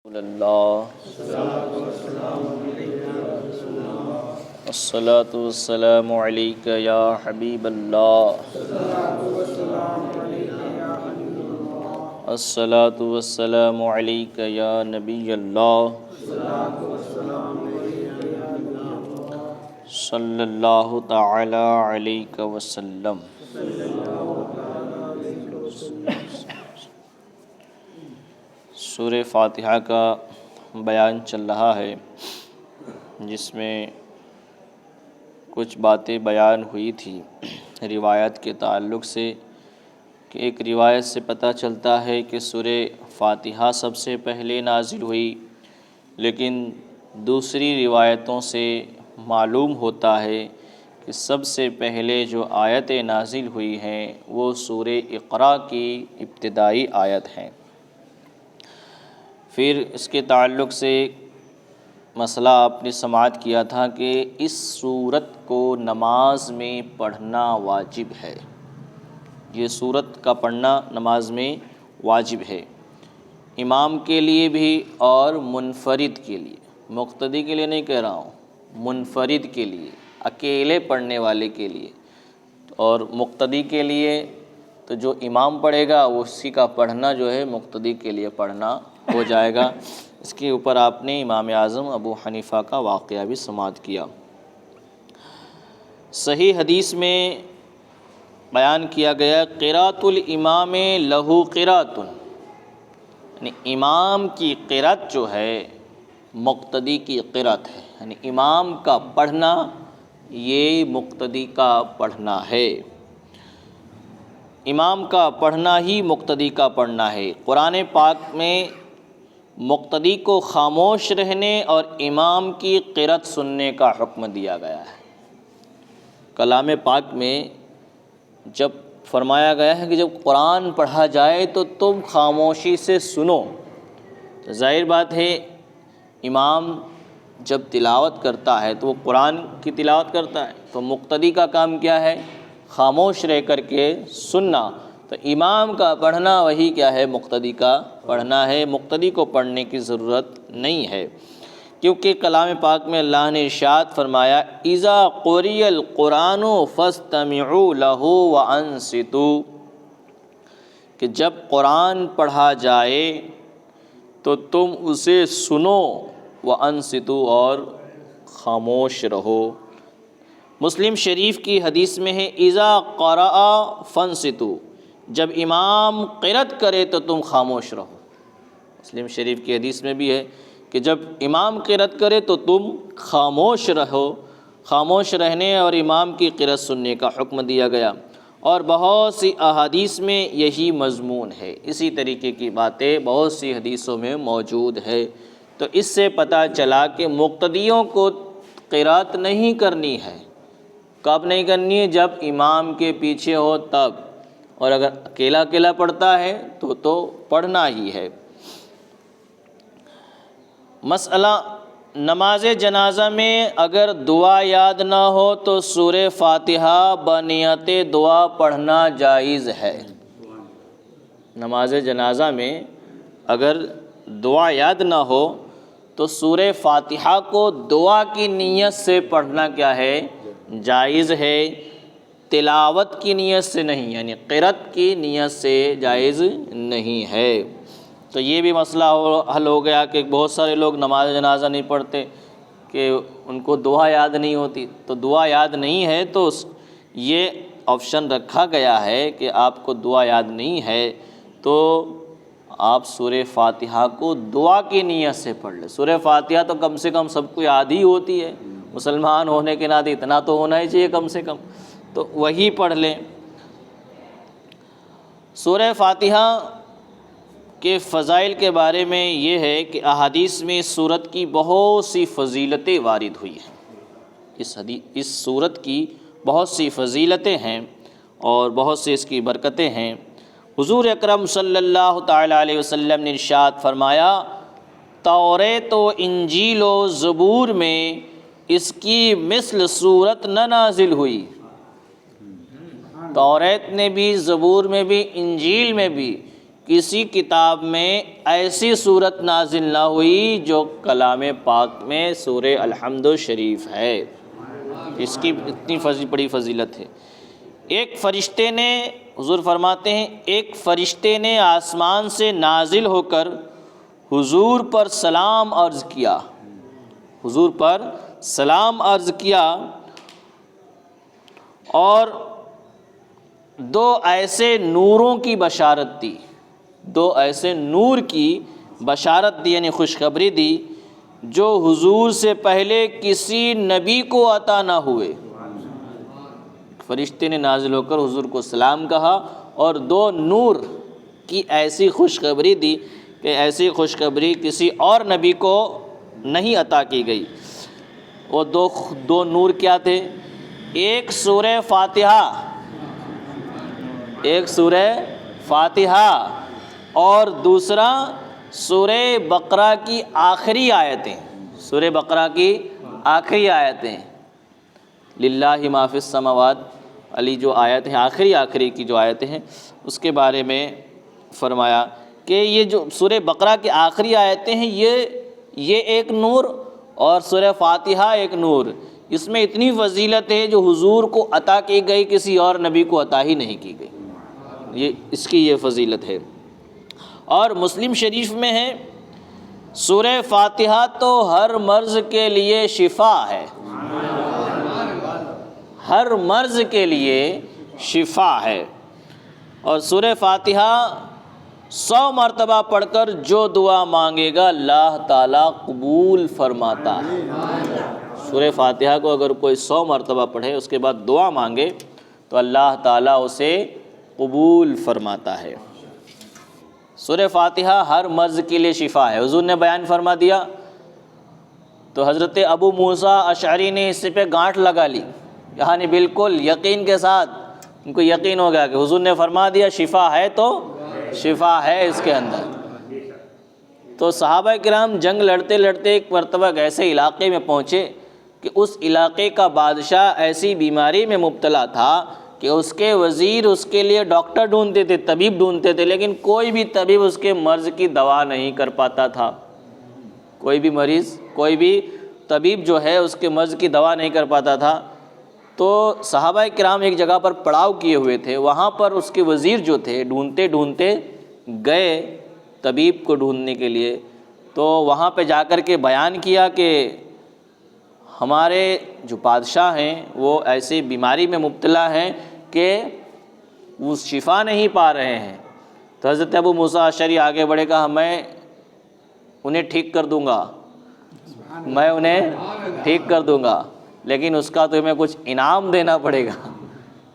الصلاة والسلام علیک یا حبیب اللہ، الصلاة والسلام علیک یا نبی اللہ، صلی اللہ تعالی علیہ وسلم۔ سورہ فاتحہ کا بیان چل رہا ہے، جس میں کچھ باتیں بیان ہوئی تھی روایت کے تعلق سے، کہ ایک روایت سے پتہ چلتا ہے کہ سورہ فاتحہ سب سے پہلے نازل ہوئی، لیکن دوسری روایتوں سے معلوم ہوتا ہے کہ سب سے پہلے جو آیتیں نازل ہوئی ہیں وہ سورہ اقرا کی ابتدائی آیت ہیں۔ پھر اس کے تعلق سے مسئلہ آپ نے سماعت کیا تھا کہ اس سورت کو نماز میں پڑھنا واجب ہے، یہ سورت کا پڑھنا نماز میں واجب ہے، امام کے لیے بھی اور منفرد کے لیے، مقتدی کے لیے نہیں کہہ رہا ہوں، منفرد کے لیے، اکیلے پڑھنے والے کے لیے، اور مقتدی کے لیے تو جو امام پڑھے گا اسی کا پڑھنا جو ہے مقتدی کے لیے پڑھنا ہو جائے گا۔ اس کے اوپر آپ نے امام اعظم ابو حنیفہ کا واقعہ بھی سماعت کیا۔ صحیح حدیث میں بیان کیا گیا قراءۃ الامام لہو قراءۃ، یعنی امام کی قراءت جو ہے مقتدی کی قراءت ہے، یعنی امام کا پڑھنا یہ مقتدی کا پڑھنا ہے، امام کا پڑھنا ہی مقتدی کا پڑھنا ہے۔ قرآن پاک میں مقتدی کو خاموش رہنے اور امام کی قراءت سننے کا حکم دیا گیا ہے۔ کلام پاک میں جب فرمایا گیا ہے کہ جب قرآن پڑھا جائے تو تم خاموشی سے سنو، تو ظاہر بات ہے امام جب تلاوت کرتا ہے تو وہ قرآن کی تلاوت کرتا ہے، تو مقتدی کا کام کیا ہے؟ خاموش رہ کر کے سننا۔ تو امام کا پڑھنا وہی کیا ہے؟ مقتدی کا پڑھنا ہے، مقتدی کو پڑھنے کی ضرورت نہیں ہے، کیونکہ کلام پاک میں اللہ نے ارشاد فرمایا اذا قرئ القرآن فاستمعوا له وانصتوا، کہ جب قرآن پڑھا جائے تو تم اسے سنو، وانصتوا اور خاموش رہو۔ مسلم شریف کی حدیث میں ہے اذا قرأ فانصتوا، جب امام قرأت کرے تو تم خاموش رہو۔ مسلم شریف کی حدیث میں بھی ہے کہ جب امام قرأت کرے تو تم خاموش رہو، خاموش رہنے اور امام کی قرأت سننے کا حکم دیا گیا، اور بہت سی احادیث میں یہی مضمون ہے، اسی طریقے کی باتیں بہت سی حدیثوں میں موجود ہے۔ تو اس سے پتہ چلا کہ مقتدیوں کو قرأت نہیں کرنی ہے۔ کب نہیں کرنی ہے؟ جب امام کے پیچھے ہو تب، اور اگر اکیلا اکیلا پڑھتا ہے تو پڑھنا ہی ہے۔ مسئلہ نماز جنازہ میں اگر دعا یاد نہ ہو تو سورہ فاتحہ بنیت دعا پڑھنا جائز ہے۔ نماز جنازہ میں اگر دعا یاد نہ ہو تو سورہ فاتحہ کو دعا کی نیت سے پڑھنا کیا ہے؟ جائز ہے، تلاوت کی نیت سے نہیں، یعنی قرأت کی نیت سے جائز نہیں ہے۔ تو یہ بھی مسئلہ حل ہو گیا کہ بہت سارے لوگ نماز جنازہ نہیں پڑھتے کہ ان کو دعا یاد نہیں ہوتی، تو دعا یاد نہیں ہے تو یہ آپشن رکھا گیا ہے کہ آپ کو دعا یاد نہیں ہے تو آپ سورہ فاتحہ کو دعا کی نیت سے پڑھ لیں۔ سورہ فاتحہ تو کم سے کم سب کو یاد ہی ہوتی ہے، مسلمان ہونے کے ناطے اتنا تو ہونا ہی چاہیے کم سے کم، تو وہی پڑھ لیں۔ سورہ فاتحہ کے فضائل کے بارے میں یہ ہے کہ احادیث میں اس سورت کی بہت سی فضیلتیں وارد ہوئی ہیں، اس سورت کی بہت سی فضیلتیں ہیں اور بہت سی اس کی برکتیں ہیں۔ حضور اکرم صلی اللہ تعالی علیہ وسلم نے ارشاد فرمایا توریت و انجیل و زبور میں اس کی مثل صورت نہ نازل ہوئی۔ توریت میں بھی، زبور میں بھی، انجیل میں بھی کسی کتاب میں ایسی صورت نازل نہ ہوئی جو کلام پاک میں سورہ الحمد شریف ہے۔ اس کی اتنی بڑی فضیلت ہے۔ ایک فرشتے نے، حضور فرماتے ہیں، ایک فرشتے نے آسمان سے نازل ہو کر حضور پر سلام عرض کیا، حضور پر سلام عرض کیا، اور دو ایسے نوروں کی بشارت دی، دو ایسے نور کی بشارت دی، یعنی خوشخبری دی، جو حضور سے پہلے کسی نبی کو عطا نہ ہوئے۔ فرشتے نے نازل ہو کر حضور کو سلام کہا اور دو نور کی ایسی خوشخبری دی کہ ایسی خوشخبری کسی اور نبی کو نہیں عطا کی گئی۔ وہ دو نور کیا تھے؟ ایک سورہ فاتحہ، ایک سورہ فاتحہ، اور دوسرا سورہ بقرہ کی آخری آیتیں، سورہ بقرہ کی آخری آیتیں، للہ ما فی السماوات علی جو آیت ہیں، آخری کی جو آیتیں ہیں، اس کے بارے میں فرمایا کہ یہ جو سورہ بقرہ کی آخری آیتیں ہیں، یہ ایک نور، اور سورہ فاتحہ ایک نور، اس میں اتنی فضیلت ہے جو حضور کو عطا کی گئی، کسی اور نبی کو عطا ہی نہیں کی گئی، اس کی یہ فضیلت ہے۔ اور مسلم شریف میں ہے، سورہ فاتحہ تو ہر مرض کے لیے شفا ہے، ہر مرض کے لیے شفا ہے، اور سورہ فاتحہ 100 مرتبہ پڑھ کر جو دعا مانگے گا اللہ تعالیٰ قبول فرماتا ہے۔ سورہ فاتحہ کو اگر کوئی 100 مرتبہ پڑھے، اس کے بعد دعا مانگے، تو اللہ تعالیٰ اسے قبول فرماتا ہے۔ سورہ فاتحہ ہر مرض کے لیے شفا ہے، حضور نے بیان فرما دیا تو حضرت ابو موسیٰ اشعری نے اس پہ گانٹھ لگا لی، یعنی بالکل یقین کے ساتھ ان کو یقین ہو گیا کہ حضور نے فرما دیا شفا ہے تو شفا ہے اس کے اندر۔ تو صحابہ کرام جنگ لڑتے لڑتے ایک مرتبہ ایسے علاقے میں پہنچے کہ اس علاقے کا بادشاہ ایسی بیماری میں مبتلا تھا کہ اس کے وزیر اس کے لیے ڈاکٹر ڈھونڈتے تھے، طبیب ڈھونڈتے تھے، لیکن کوئی بھی طبیب اس کے مرض کی دوا نہیں کر پاتا تھا۔ کوئی بھی مریض، کوئی بھی طبیب جو ہے اس کے مرض کی دوا نہیں کر پاتا تھا۔ تو صحابہ کرام ایک جگہ پر پڑاؤ کیے ہوئے تھے، وہاں پر اس کے وزیر جو تھے ڈھونڈتے ڈھونڈتے گئے طبیب کو ڈھونڈنے کے لیے، تو وہاں پہ جا کر کے بیان کیا کہ ہمارے جو بادشاہ ہیں وہ ایسی بیماری میں مبتلا ہیں کہ وہ شفا نہیں پا رہے ہیں۔ تو حضرت ابو موسیٰ اشعری آگے بڑھے، کہا میں انہیں ٹھیک کر دوں گا، میں انہیں ٹھیک کر دوں گا، لیکن اس کا تمہیں کچھ انعام دینا پڑے گا۔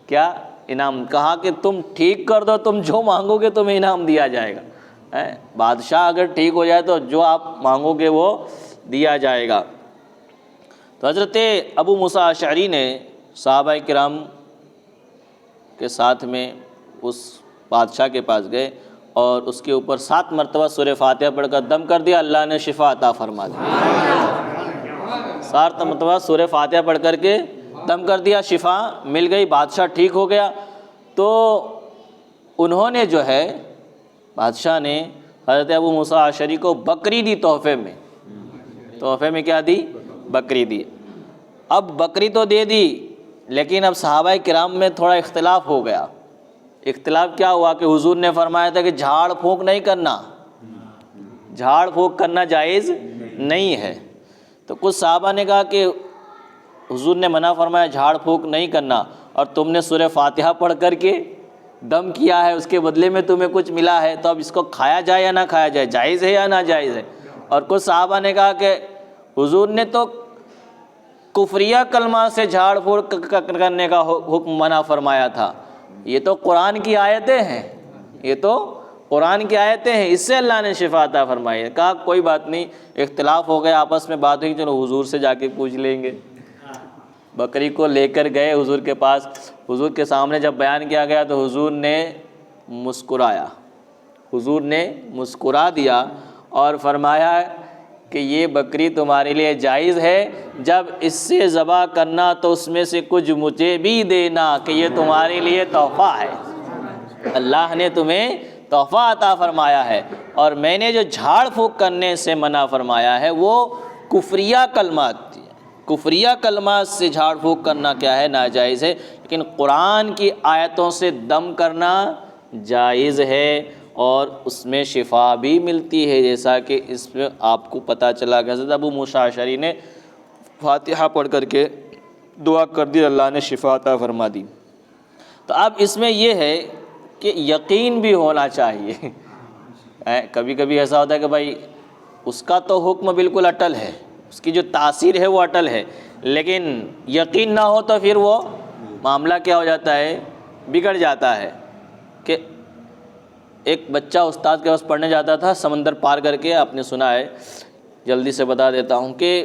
کیا انعام؟ کہا کہ تم ٹھیک کر دو، تم جو مانگو گے تمہیں انعام دیا جائے گا۔ بادشاہ اگر ٹھیک ہو جائے تو جو آپ مانگو گے وہ دیا جائے گا۔ تو حضرت ابو موسیٰ اشعری نے صحابہ کرام کے ساتھ میں اس بادشاہ کے پاس گئے اور اس کے اوپر 7 مرتبہ سورہ فاتحہ پڑھ کر دم کر دیا، اللہ نے شفا عطا فرما دی۔ 7 مرتبہ سورہ فاتحہ پڑھ کر کے دم کر دیا، شفا مل گئی، بادشاہ ٹھیک ہو گیا۔ تو انہوں نے جو ہے، بادشاہ نے حضرت ابو موسیٰ اشعری کو بکری دی تحفے میں۔ تحفے میں کیا دی؟ بکری دی۔ اب بکری تو دے دی، لیکن اب صحابہ کرام میں تھوڑا اختلاف ہو گیا۔ اختلاف کیا ہوا کہ حضور نے فرمایا تھا کہ جھاڑ پھونک نہیں کرنا، جھاڑ پھونک کرنا جائز نہیں ہے۔ تو کچھ صحابہ نے کہا کہ حضور نے منع فرمایا جھاڑ پھونک نہیں کرنا، اور تم نے سورہ فاتحہ پڑھ کر کے دم کیا ہے، اس کے بدلے میں تمہیں کچھ ملا ہے، تو اب اس کو کھایا جائے یا نہ کھایا جائے، جائز ہے یا ناجائز ہے؟ اور کچھ صحابہ نے کہا کہ حضور نے تو کفریہ کلمہ سے جھاڑ پھونک کرنے کا حکم منع فرمایا تھا، یہ تو قرآن کی آیتیں ہیں، یہ تو قرآن کی آیتیں ہیں، اس سے اللہ نے شفا عطا فرمائی ہے۔ کہا کوئی بات نہیں، اختلاف ہو گیا، آپس میں بات ہوئی، چلو حضور سے جا کے پوچھ لیں گے۔ بکری کو لے کر گئے حضور کے پاس، حضور کے سامنے جب بیان کیا گیا تو حضور نے مسکرایا، حضور نے مسکرا دیا اور فرمایا کہ یہ بکری تمہارے لیے جائز ہے، جب اس سے ذبح کرنا تو اس میں سے کچھ مجھے بھی دینا، کہ یہ تمہارے لیے تحفہ ہے، اللہ نے تمہیں تحفہ عطا فرمایا ہے، اور میں نے جو جھاڑ پھونک کرنے سے منع فرمایا ہے وہ کفریہ کلمات ہیں۔ کفریہ کلمات سے جھاڑ پھونک کرنا کیا ہے؟ ناجائز ہے، لیکن قرآن کی آیتوں سے دم کرنا جائز ہے، اور اس میں شفا بھی ملتی ہے، جیسا کہ اس میں آپ کو پتہ چلا کہ حضرت ابو موسیٰ اشعری نے فاتحہ پڑھ کر کے دعا کر دی، اللہ نے شفا عطا فرما دی۔ تو اب اس میں یہ ہے کہ یقین بھی ہونا چاہیے۔ کبھی کبھی ایسا ہوتا ہے کہ بھائی اس کا تو حکم بالکل اٹل ہے، اس کی جو تاثیر ہے وہ اٹل ہے، لیکن یقین نہ ہو تو پھر وہ معاملہ کیا ہو جاتا ہے؟ بگڑ جاتا ہے۔ کہ ایک بچہ استاد کے پاس پڑھنے جاتا تھا، سمندر پار کر کے، آپ نے سنا ہے، جلدی سے بتا دیتا ہوں، کہ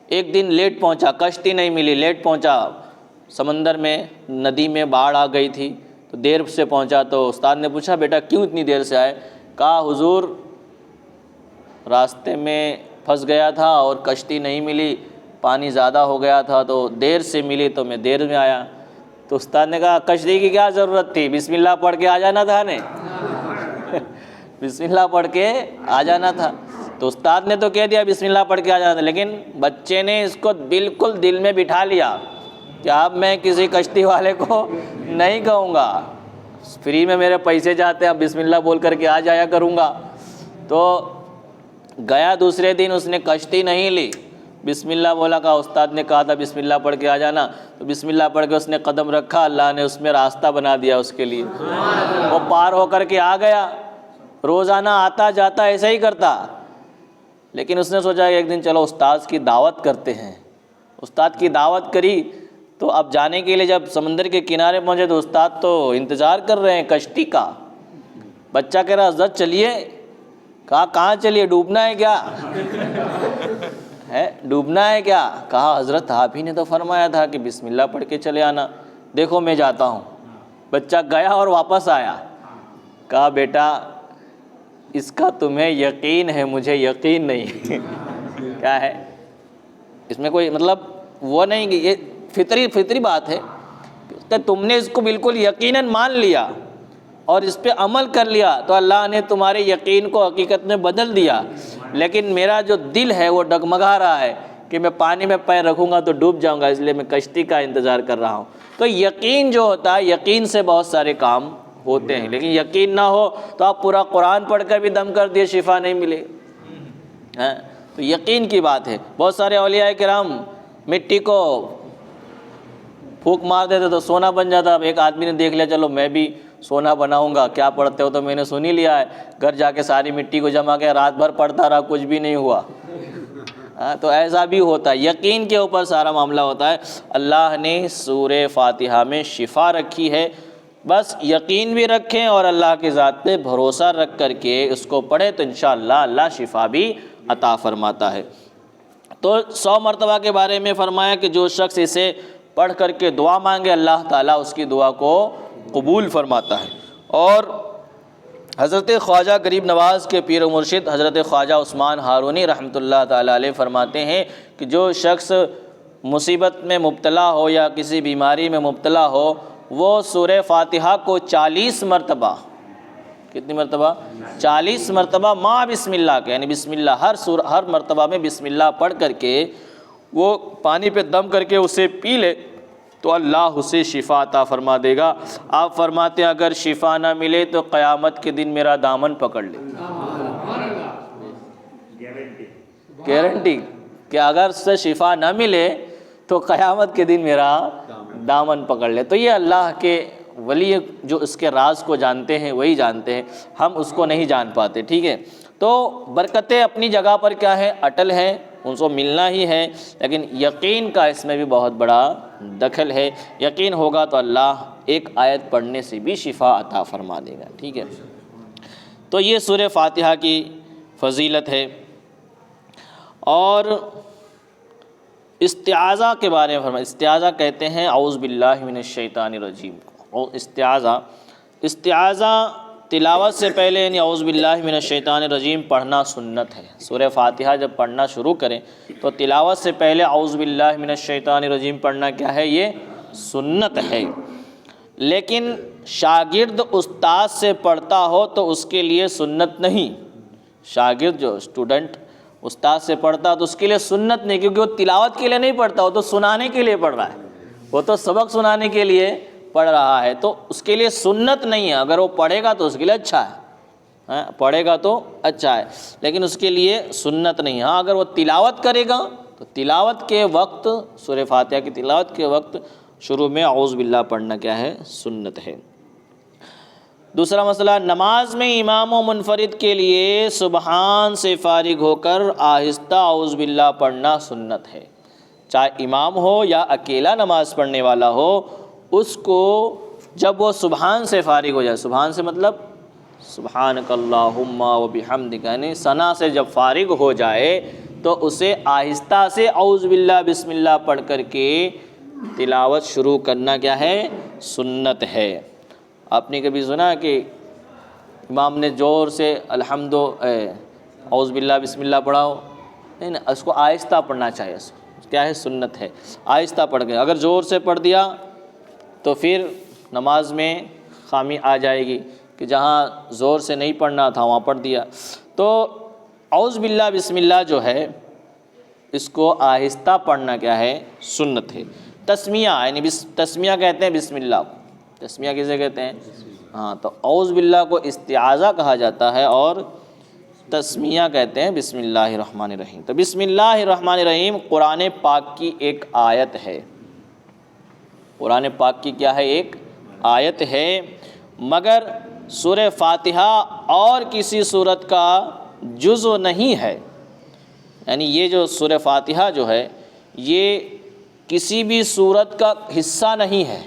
ایک دن لیٹ پہنچا، کشتی نہیں ملی، لیٹ پہنچا، سمندر میں ندی میں باڑھ آ گئی تھی تو دیر سے پہنچا۔ تو استاد نے پوچھا بیٹا کیوں اتنی دیر سے آئے؟ کہا حضور راستے میں پھنس گیا تھا اور کشتی نہیں ملی، پانی زیادہ ہو گیا تھا تو دیر سے ملی تو میں دیر میں آیا۔ تو استاد نے کہا کشتی کی کیا ضرورت تھی، بسم اللہ پڑھ کے آ جانا تھا نے بسم اللہ پڑھ کے آ جانا تھا۔ تو استاد نے تو کہہ دیا بسم اللہ پڑھ کے آ جانا تھا، لیکن بچے نے اس کو بالکل دل میں بٹھا لیا کہ اب میں کسی کشتی والے کو نہیں کہوں گا، فری میں میرے پیسے جاتے ہیں، اب بسم اللہ بول کر کے آ جایا کروں گا۔ تو گیا دوسرے دن، اس نے کشتی نہیں لی، بسم اللہ بولا، کہا استاد نے کہا تھا بسم اللہ پڑھ کے آ جانا، تو بسم اللہ پڑھ کے اس نے قدم رکھا، اللہ نے اس میں راستہ بنا دیا اس کے لیے، وہ پار ہو کر کے آ گیا۔ روزانہ آتا جاتا ایسا ہی کرتا، لیکن اس نے سوچا کہ ایک دن چلو استاد کی دعوت کرتے ہیں۔ استاد کی دعوت کری تو اب جانے کے لیے جب سمندر کے کنارے پہنچے تو استاد تو انتظار کر رہے ہیں کشتی کا۔ بچہ کہہ رہا حضرت چلیے، کہا کہاں چلیے، ڈوبنا ہے کیا ہے، ڈوبنا ہے کیا؟ کہا حضرت آپ ہی نے تو فرمایا تھا کہ بسم اللہ پڑھ کے چلے آنا، دیکھو میں جاتا ہوں۔ بچہ گیا اور واپس آیا، کہا بیٹا اس کا تمہیں یقین ہے، مجھے یقین نہیں کیا ہے اس میں کوئی مطلب وہ نہیں کہ یہ فطری بات ہے کہ تم نے اس کو بالکل یقیناً مان لیا اور اس پہ عمل کر لیا تو اللہ نے تمہارے یقین کو حقیقت میں بدل دیا، لیکن میرا جو دل ہے وہ ڈگمگا رہا ہے کہ میں پانی میں پیر رکھوں گا تو ڈوب جاؤں گا، اس لیے میں کشتی کا انتظار کر رہا ہوں۔ تو یقین جو ہوتا ہے، یقین سے بہت سارے کام ہوتے ہیں، لیکن یقین نہ ہو تو آپ پورا قرآن پڑھ کر بھی دم کر دیے، شفا نہیں ملے۔ تو یقین کی بات ہے۔ بہت سارے اولیاء کرام مٹی کو پھونک مار دیتے تو سونا بن جاتا۔ اب ایک آدمی نے دیکھ لیا چلو میں بھی سونا بناؤں گا، کیا پڑھتے ہو؟ تو میں نے سن ہی لیا ہے، گھر جا کے ساری مٹی کو جمع کیا، رات بھر پڑھتا رہا، کچھ بھی نہیں ہوا۔ تو ایسا بھی ہوتا ہے، یقین کے اوپر سارا معاملہ ہوتا ہے۔ اللہ نے سورہ فاتحہ میں شفا رکھی ہے، بس یقین بھی رکھیں اور اللہ کی ذات پہ بھروسہ رکھ کر کے اس کو پڑھیں تو انشاءاللہ اللہ شفا بھی عطا فرماتا ہے۔ تو 100 مرتبہ کے بارے میں فرمایا کہ جو شخص اسے پڑھ کر کے دعا مانگے اللہ تعالیٰ اس کی دعا کو قبول فرماتا ہے۔ اور حضرت خواجہ غریب نواز کے پیر و مرشد حضرت خواجہ عثمان ہارونی رحمۃ اللہ تعالیٰ علیہ فرماتے ہیں کہ جو شخص مصیبت میں مبتلا ہو یا کسی بیماری میں مبتلا ہو، وہ سورہ فاتحہ کو 40 مرتبہ، کتنی مرتبہ؟ 40 مرتبہ مع بسم اللہ کے، یعنی بسم اللہ ہر مرتبہ میں بسم اللہ پڑھ کر کے وہ پانی پہ دم کر کے اسے پی لے تو اللہ اسے شفا عطا فرما دے گا۔ آپ فرماتے ہیں اگر شفا نہ ملے تو قیامت کے دن میرا دامن پکڑ لے، گارنٹی کہ اگر سے شفا نہ ملے تو قیامت کے دن میرا دامن پکڑ لے۔ تو یہ اللہ کے ولی جو اس کے راز کو جانتے ہیں وہی جانتے ہیں، ہم اس کو نہیں جان پاتے، ٹھیک ہے۔ تو برکتیں اپنی جگہ پر کیا ہے؟ اٹل ہیں، ان کو ملنا ہی ہے، لیکن یقین کا اس میں بھی بہت بڑا دخل ہے۔ یقین ہوگا تو اللہ ایک آیت پڑھنے سے بھی شفا عطا فرما دے گا، ٹھیک ہے۔ تو یہ سورہ فاتحہ کی فضیلت ہے۔ اور استعاذہ کے بارے میں فرمایا، استعاذہ کہتے ہیں اعوذ باللہ من الشیطان الرجیم کو۔ استعاذہ تلاوت سے پہلے یعنی اعوذ باللہ من الشیطان الرجیم پڑھنا سنت ہے۔ سورہ فاتحہ جب پڑھنا شروع کریں تو تلاوت سے پہلے اعوذ باللہ من الشیطان الرجیم پڑھنا کیا ہے؟ یہ سنت ہے۔ لیکن شاگرد استاد سے پڑھتا ہو تو اس کے لیے سنت نہیں. شاگرد جو اسٹوڈنٹ استاد سے پڑھتا تو اس کے لیے سنت نہیں، کیونکہ وہ تلاوت کے لیے نہیں پڑھتا، وہ تو سنانے کے لیے پڑھ رہا ہے، وہ تو سبق سنانے کے لیے پڑھ رہا ہے، تو اس کے لیے سنت نہیں ہے. اگر وہ پڑھے گا تو اس کے لیے اچھا ہے، پڑھے گا تو اچھا ہے، لیکن اس کے لیے سنت نہیں. ہاں اگر وہ تلاوت کرے گا تو تلاوت کے وقت، سورہ فاتحہ کی تلاوت کے وقت شروع میں اعوذ باللہ پڑھنا کیا ہے؟ سنت ہے. دوسرا مسئلہ، نماز میں امام و منفرد کے لیے سبحان سے فارغ ہو کر آہستہ اعوذ باللہ پڑھنا سنت ہے. چاہے امام ہو یا اکیلا نماز پڑھنے والا ہو، اس کو جب وہ سبحان سے فارغ ہو جائے، سبحان سے مطلب سبحانک اللہم و بحمدک، یعنی ثنا سے جب فارغ ہو جائے تو اسے آہستہ سے اعوذ باللہ بسم اللہ پڑھ کر کے تلاوت شروع کرنا کیا ہے؟ سنت ہے. آپ نے کبھی سنا کہ امام نے زور سے الحمد اعوذ باللہ بسم اللہ پڑھا ہو؟ نہیں نا، اس کو آہستہ پڑھنا چاہیے. کیا ہے؟ سنت ہے. آہستہ پڑھ کے، اگر زور سے پڑھ دیا تو پھر نماز میں خامی آ جائے گی کہ جہاں زور سے نہیں پڑھنا تھا وہاں پڑھ دیا. تو اعوذ باللہ بسم اللہ جو ہے اس کو آہستہ پڑھنا کیا ہے؟ سنت ہے. تسمیہ یعنی تسمیہ کہتے ہیں بسم اللہ کو. تسمیہ کسے کہتے ہیں؟ ہاں، تو اعوذ باللہ کو استعاذہ کہا جاتا ہے اور تسمیہ کہتے ہیں بسم اللہ الرحمن الرحیم. تو بسم اللہ الرحمن الرحیم قرآن پاک کی ایک آیت ہے. قرآن پاک کی کیا ہے؟ ایک آیت ہے. مگر سورہ فاتحہ اور کسی سورت کا جزء نہیں ہے. یعنی یہ جو سورہ فاتحہ جو ہے یہ کسی بھی سورت کا حصہ نہیں ہے.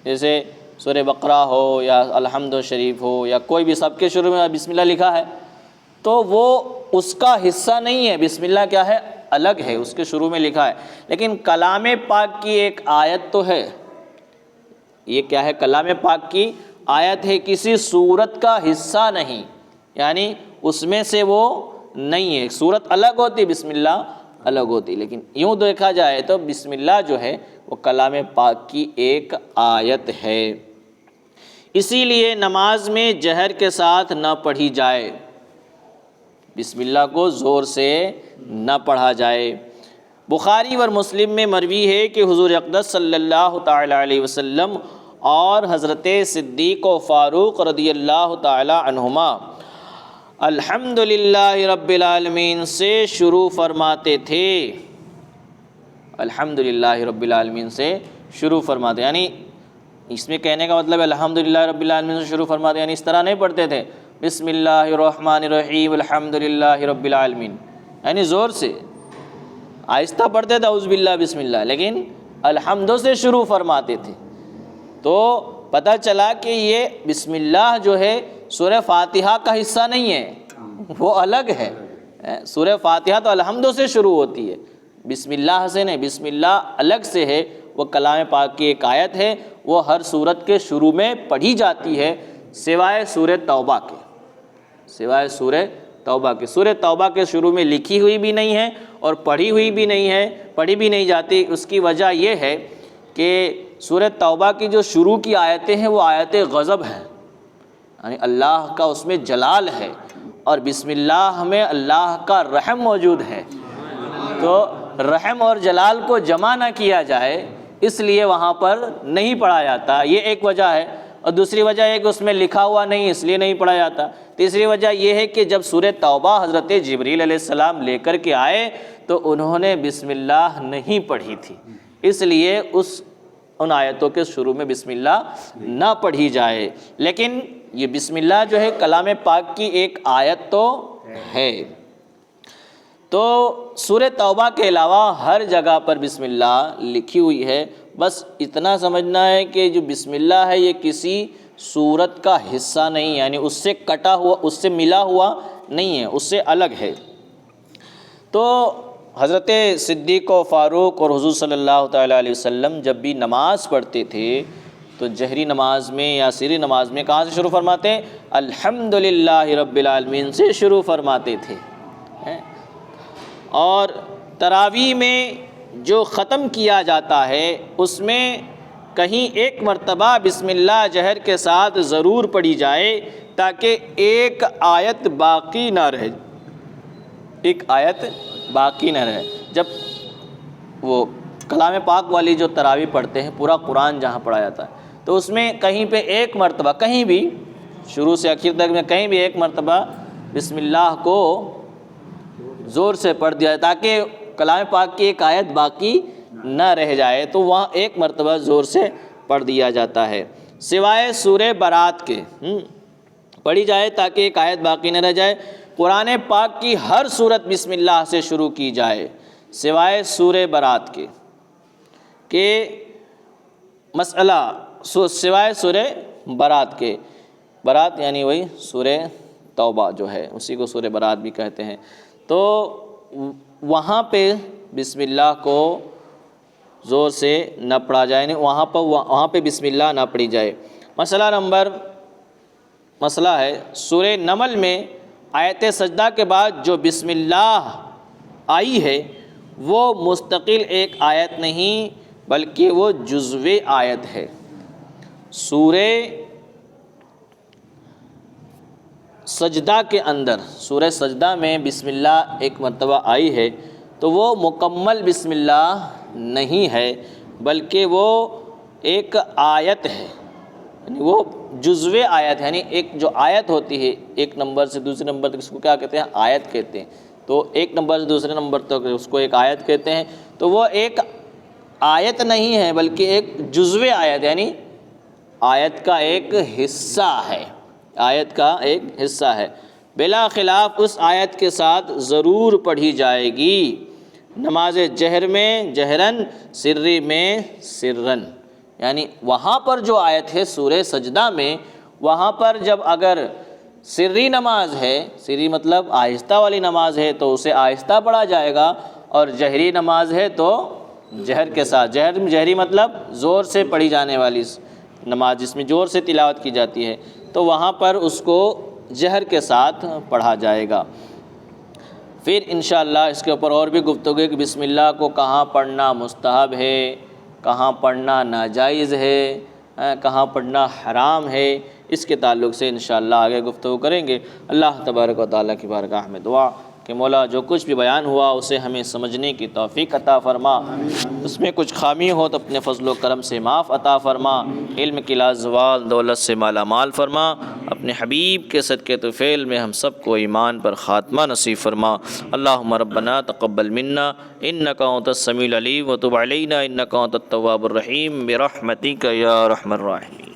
جیسے سورہ بقرہ ہو یا الحمد شریف ہو یا کوئی بھی، سب کے شروع میں بسم اللہ لکھا ہے تو وہ اس کا حصہ نہیں ہے. بسم اللہ کیا ہے؟ الگ ہے، اس کے شروع میں لکھا ہے. لیکن کلام پاک کی ایک آیت تو ہے. یہ کیا ہے؟ کلام پاک کی آیت ہے، کسی سورت کا حصہ نہیں، یعنی اس میں سے وہ نہیں ہے. سورت الگ ہوتی، بسم اللہ الگ ہوتی، لیکن یوں دیکھا جائے تو بسم اللہ جو ہے وہ کلام پاک کی ایک آیت ہے. اسی لیے نماز میں جہر کے ساتھ نہ پڑھی جائے، بسم اللہ کو زور سے نہ پڑھا جائے. بخاری اور مسلم میں مروی ہے کہ حضور اقدس صلی اللہ تعالی علیہ وسلم اور حضرت صدیق و فاروق رضی اللہ تعالی عنہما الحمدللہ رب العالمین سے شروع فرماتے تھے. الحمدللہ رب العالمین سے شروع فرماتے، یعنی اس میں کہنے کا مطلب الحمدللہ رب العالمین سے شروع فرماتے، یعنی اس طرح نہیں پڑھتے تھے بسم اللہ الرحمن الرحیم الحمدللہ رب العالمین، یعنی زور سے. آہستہ پڑھتے تھے اعوذ باللہ بسم اللہ، لیکن الحمد سے شروع فرماتے تھے. تو پتہ چلا کہ یہ بسم اللہ جو ہے سورہ فاتحہ کا حصہ نہیں ہے، وہ الگ ہے. سورہ فاتحہ تو الحمد سے شروع ہوتی ہے، بسم اللہ سے نہیں. بسم اللہ الگ سے ہے، وہ کلام پاک کی ایک آیت ہے، وہ ہر سورت کے شروع میں پڑھی جاتی ہے سوائے سورہ توبہ کے. سوائے سورہ توبہ کے. سورہ توبہ کے شروع میں لکھی ہوئی بھی نہیں ہے اور پڑھی ہوئی بھی نہیں ہے، پڑھی بھی نہیں جاتی. اس کی وجہ یہ ہے کہ سورہ توبہ کی جو شروع کی آیتیں ہیں وہ آیت غضب ہیں، یعنی اللہ کا اس میں جلال ہے، اور بسم اللہ میں اللہ کا رحم موجود ہے. تو رحم اور جلال کو جمع نہ کیا جائے اس لیے وہاں پر نہیں پڑھا جاتا، یہ ایک وجہ ہے. اور دوسری وجہ ہے کہ اس میں لکھا ہوا نہیں اس لیے نہیں پڑھا جاتا. تیسری وجہ یہ ہے کہ جب سورہ توبہ حضرت جبریل علیہ السلام لے کر کے آئے تو انہوں نے بسم اللہ نہیں پڑھی تھی، اس لیے ان آیتوں کے شروع میں بسم اللہ نہ پڑھی جائے. لیکن یہ بسم اللہ جو ہے کلام پاک کی ایک آیت تو ہے. تو سورہ توبہ کے علاوہ ہر جگہ پر بسم اللہ لکھی ہوئی ہے. بس اتنا سمجھنا ہے کہ جو بسم اللہ ہے یہ کسی سورت کا حصہ نہیں، یعنی اس سے کٹا ہوا، اس سے ملا ہوا نہیں ہے، اس سے الگ ہے. تو حضرت صدیق و فاروق اور حضور صلی اللہ تعالیٰ علیہ وسلم جب بھی نماز پڑھتے تھے تو جہری نماز میں یا سری نماز میں کہاں سے شروع فرماتے؟ الحمدللہ رب العالمین سے شروع فرماتے تھے. اور تراویح میں جو ختم کیا جاتا ہے اس میں کہیں ایک مرتبہ بسم اللہ جہر کے ساتھ ضرور پڑھی جائے تاکہ ایک آیت باقی نہ رہے، ایک آیت باقی نہ رہے۔ جب وہ کلام پاک والی جو تراویح پڑھتے ہیں، پورا قرآن جہاں پڑھا جاتا ہے، تو اس میں کہیں پہ ایک مرتبہ، کہیں بھی شروع سے آخر تک میں کہیں بھی ایک مرتبہ بسم اللہ کو زور سے پڑھ دیا جائے تاکہ کلام پاک کی ایک آیت باقی نہ رہ جائے، تو وہاں ایک مرتبہ زور سے پڑھ دیا جاتا ہے، سوائے سورہ برات کے پڑھی جائے تاکہ ایک آیت باقی نہ رہ جائے۔ قرآن پاک کی ہر سورت بسم اللہ سے شروع کی جائے سوائے سورہ برات کے، کہ مسئلہ سوائے سورہ برات کے، برات یعنی وہی سورہ توبہ جو ہے، اسی کو سورہ برات بھی کہتے ہیں، تو وہاں پہ بسم اللہ کو زور سے نہ پڑھا جائے، یعنی وہاں پہ بسم اللہ نہ پڑھی جائے۔ مسئلہ ہے سورہ نمل میں آیت سجدہ کے بعد جو بسم اللہ آئی ہے وہ مستقل ایک آیت نہیں بلکہ وہ جزوِ آیت ہے۔ سورہ سجدہ کے اندر، سورہ سجدہ میں بسم اللہ ایک مرتبہ آئی ہے تو وہ مکمل بسم اللہ نہیں ہے بلکہ وہ ایک آیت ہے، یعنی وہ جزوِ آیت ہے، یعنی ایک جو آیت ہوتی ہے ایک نمبر سے دوسرے نمبر تک، اس کو کیا کہتے ہیں؟ آیت کہتے ہیں۔ تو ایک نمبر سے دوسرے نمبر تک اس کو ایک آیت کہتے ہیں، تو وہ ایک آیت نہیں ہے بلکہ ایک جزوِ آیت، یعنی آیت کا ایک حصہ ہے، آیت کا ایک حصہ ہے، بلا خلاف اس آیت کے ساتھ ضرور پڑھی جائے گی، نماز جہر میں جہرن، سری میں سرن، یعنی وہاں پر جو آیت ہے سورہ سجدہ میں، وہاں پر جب اگر سری نماز ہے، سری مطلب آہستہ والی نماز ہے تو اسے آہستہ پڑھا جائے گا، اور جہری نماز ہے تو جہر کے ساتھ، جہری مطلب زور سے پڑھی جانے والی نماز جس میں زور سے تلاوت کی جاتی ہے، تو وہاں پر اس کو جہر کے ساتھ پڑھا جائے گا۔ پھر انشاءاللہ اس کے اوپر اور بھی گفتگو ہے کہ بسم اللہ کو کہاں پڑھنا مستحب ہے، کہاں پڑھنا ناجائز ہے، کہاں پڑھنا حرام ہے، اس کے تعلق سے انشاءاللہ آگے گفتگو کریں گے۔ اللہ تبارک و تعالیٰ کی بارگاہ میں دعا کہ مولا جو کچھ بھی بیان ہوا اسے ہمیں سمجھنے کی توفیق عطا فرما، اس میں کچھ خامی ہو تو اپنے فضل و کرم سے معاف عطا فرما، علم کی لازوال دولت سے مالا مال فرما، اپنے حبیب کے صدقے طفیل میں ہم سب کو ایمان پر خاتمہ نصیب فرما۔ اللہم ربنا تقبل منا انک انت السمیع العلیم وتب علینا انک انت التواب الرحیم برحمتک یا ارحم الراحمین۔